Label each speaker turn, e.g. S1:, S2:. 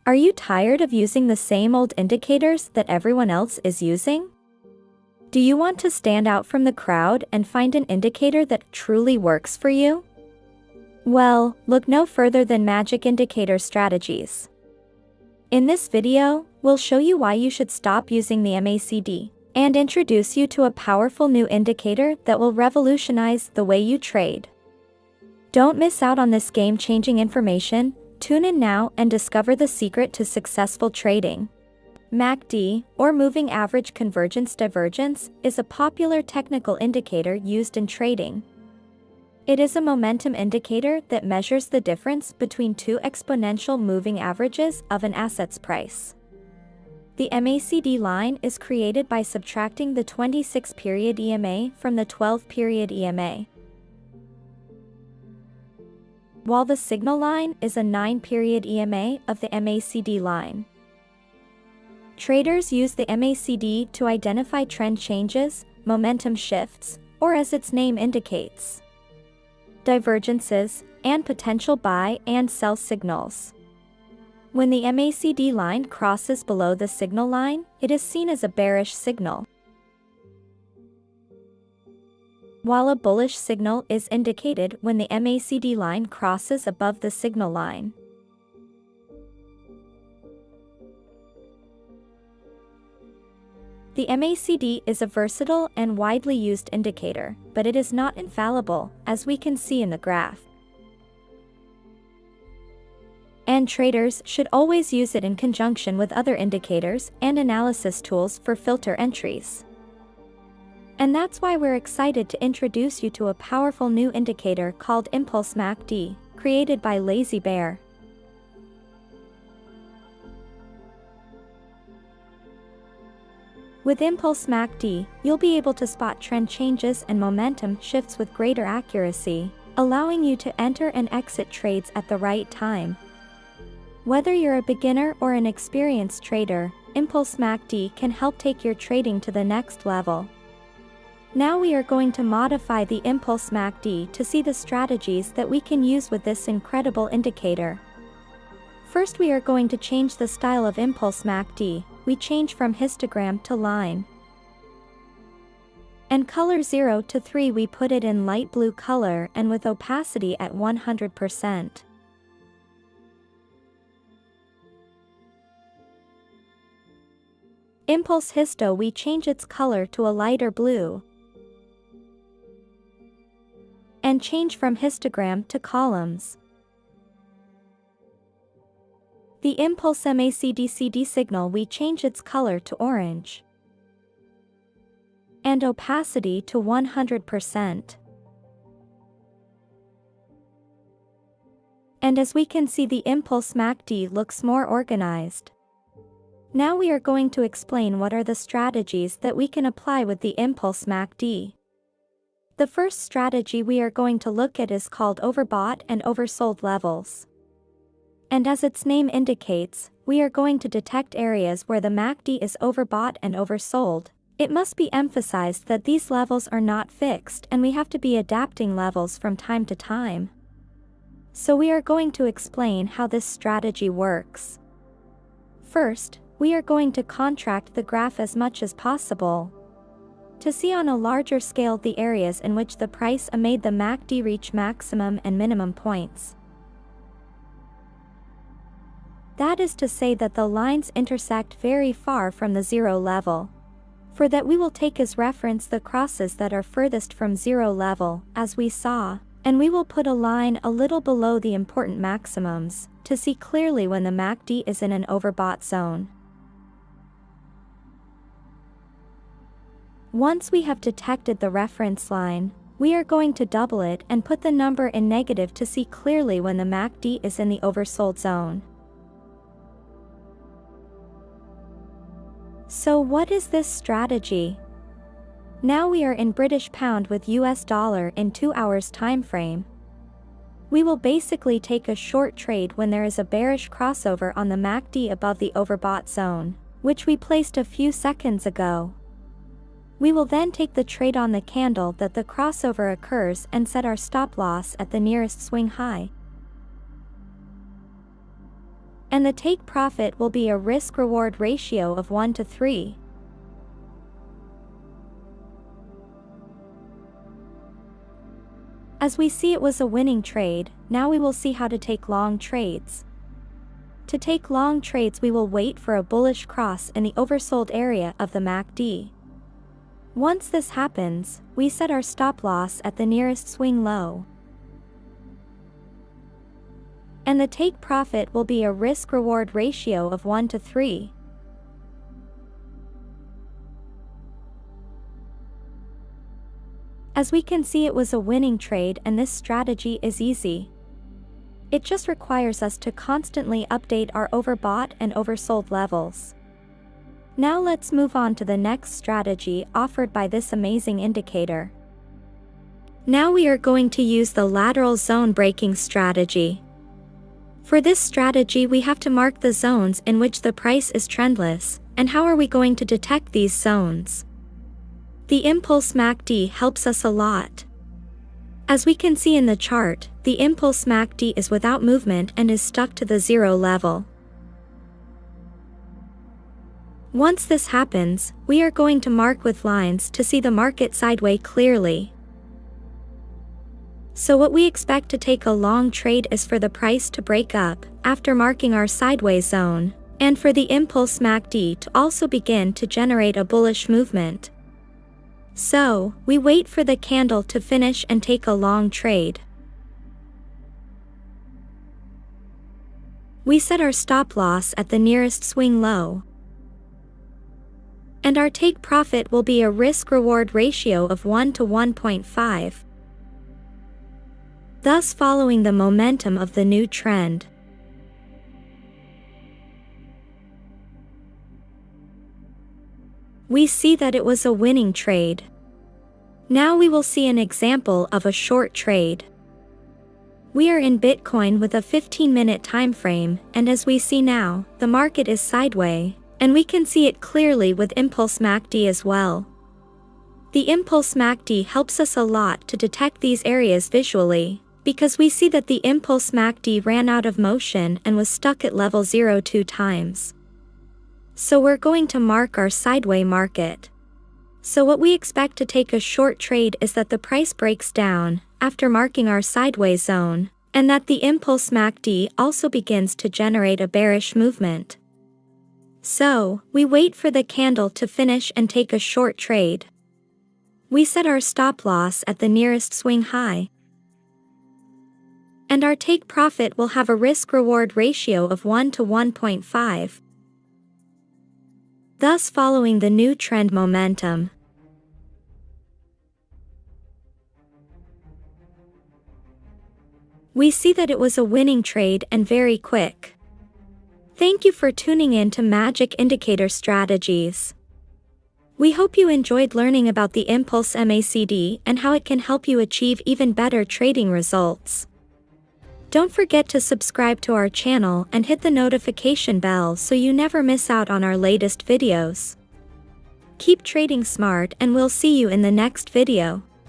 S1: Are you tired of using the same old indicators that everyone else is using? Do you want to stand out from the crowd and find an indicator that truly works for you? Well, look no further than Magic Indicator Strategies. In this video, we'll show you why you should stop using the MACD and introduce you to a powerful new indicator that will revolutionize the way you trade. Don't miss out on this game-changing information. Tune in now and discover the secret to successful trading. MACD, or Moving Average Convergence Divergence, is a popular technical indicator used in trading. It is a momentum indicator that measures the difference between two exponential moving averages of an asset's price. The MACD line is created by subtracting the 26-period EMA from the 12-period EMA, while the signal line is a 9-period EMA of the MACD line. Traders use the MACD to identify trend changes, momentum shifts, or as its name indicates, divergences, and potential buy and sell signals. When the MACD line crosses below the signal line, it is seen as a bearish signal, while a bullish signal is indicated when the MACD line crosses above the signal line. The MACD is a versatile and widely used indicator, but it is not infallible, as we can see in the graph. And traders should always use it in conjunction with other indicators and analysis tools for filter entries. And that's why we're excited to introduce you to a powerful new indicator called Impulse MACD, created by Lazy Bear. With Impulse MACD, you'll be able to spot trend changes and momentum shifts with greater accuracy, allowing you to enter and exit trades at the right time. Whether you're a beginner or an experienced trader, Impulse MACD can help take your trading to the next level. Now we are going to modify the Impulse MACD to see the strategies that we can use with this incredible indicator. First, we are going to change the style of Impulse MACD. We change from histogram to line. And color 0 to 3 we put it in light blue color and with opacity at 100%. Impulse Histo we change its color to a lighter blue. And change from histogram to columns. The Impulse MACD signal we change its color to orange. And opacity to 100%. And as we can see, the Impulse MACD looks more organized. Now we are going to explain what are the strategies that we can apply with the Impulse MACD. The first strategy we are going to look at is called overbought and oversold levels. And as its name indicates, we are going to detect areas where the MACD is overbought and oversold. It must be emphasized that these levels are not fixed and we have to be adapting levels from time to time. So we are going to explain how this strategy works. First, we are going to contract the graph as much as possible to see on a larger scale the areas in which the price made the MACD reach maximum and minimum points. That is to say that the lines intersect very far from the zero level. For that we will take as reference the crosses that are furthest from zero level, as we saw, and we will put a line a little below the important maximums, to see clearly when the MACD is in an overbought zone. Once we have detected the reference line, we are going to double it and put the number in negative to see clearly when the MACD is in the oversold zone. So what is this strategy? Now we are in British pound with US dollar in 2 hours time frame. We will basically take a short trade when there is a bearish crossover on the MACD above the overbought zone, which we placed a few seconds ago. We will then take the trade on the candle that the crossover occurs and set our stop loss at the nearest swing high. and the take profit will be a risk-reward ratio of 1 to 3. As we see, it was a winning trade. Now we will see how to take long trades. To take long trades, we will wait for a bullish cross in the oversold area of the MACD. Once this happens, we set our stop loss at the nearest swing low, and the take profit will be a risk-reward ratio of 1 to 3. As we can see, it was a winning trade, and this strategy is easy. It just requires us to constantly update our overbought and oversold levels. Now let's move on to the next strategy offered by this amazing indicator. Now we are going to use the lateral zone breaking strategy. For this strategy, we have to mark the zones in which the price is trendless, and how are we going to detect these zones? The impulse MACD helps us a lot. As we can see in the chart, the impulse MACD is without movement and is stuck to the 0 level. Once this happens, we are going to mark with lines to see the market sideways clearly. So what we expect to take a long trade is for the price to break up after marking our sideways zone, and for the impulse MACD to also begin to generate a bullish movement. So, we wait for the candle to finish and take a long trade. We set our stop loss at the nearest swing low, and our take profit will be a risk-reward ratio of 1 to 1.5, thus following the momentum of the new trend. We see that it was a winning trade. Now we will see an example of a short trade. We are in Bitcoin with a 15-minute time frame, and as we see now, the market is sideways, and we can see it clearly with impulse MACD as well. The impulse MACD helps us a lot to detect these areas visually, because we see that the impulse MACD ran out of motion and was stuck at level 0 2 times. So we're going to mark our sideways market. So what we expect to take a short trade is that the price breaks down after marking our sideways zone, and that the impulse MACD also begins to generate a bearish movement. So, we wait for the candle to finish and take a short trade. We set our stop loss at the nearest swing high, and our take profit will have a risk-reward ratio of 1 to 1.5. Thus following the new trend momentum. We see that it was a winning trade and very quick. Thank you for tuning in to Magic Indicator Strategies. We hope you enjoyed learning about the Impulse MACD and how it can help you achieve even better trading results. Don't forget to subscribe to our channel and hit the notification bell so you never miss out on our latest videos. Keep trading smart, and we'll see you in the next video.